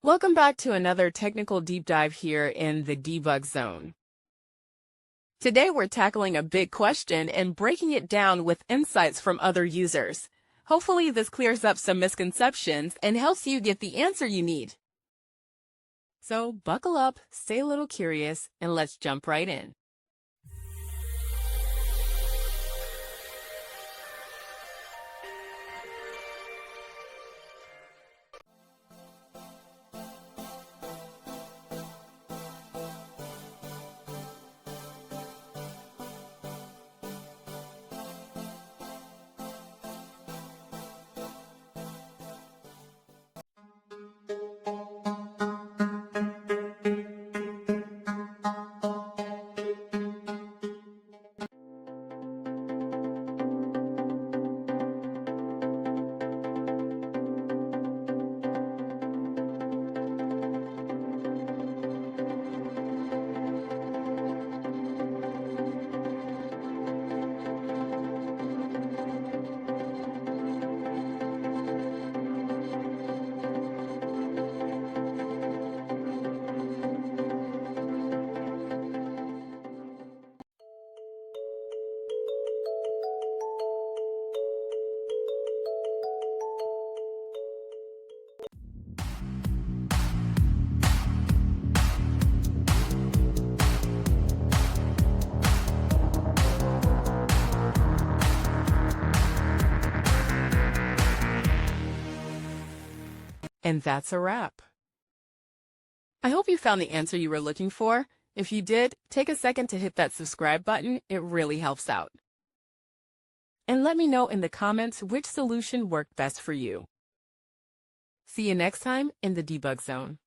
Welcome back to another technical deep dive here in the debug zone. Today we're tackling a big question and breaking it down with insights from other users. Hopefully this clears up some misconceptions and helps you get the answer you need. So buckle up, stay a little curious, and let's jump right in. And that's a wrap. I hope you found the answer you were looking for. If you did, take a second to hit that subscribe button. It really helps out. And let me know in the comments which solution worked best for you. See you next time in the debug zone.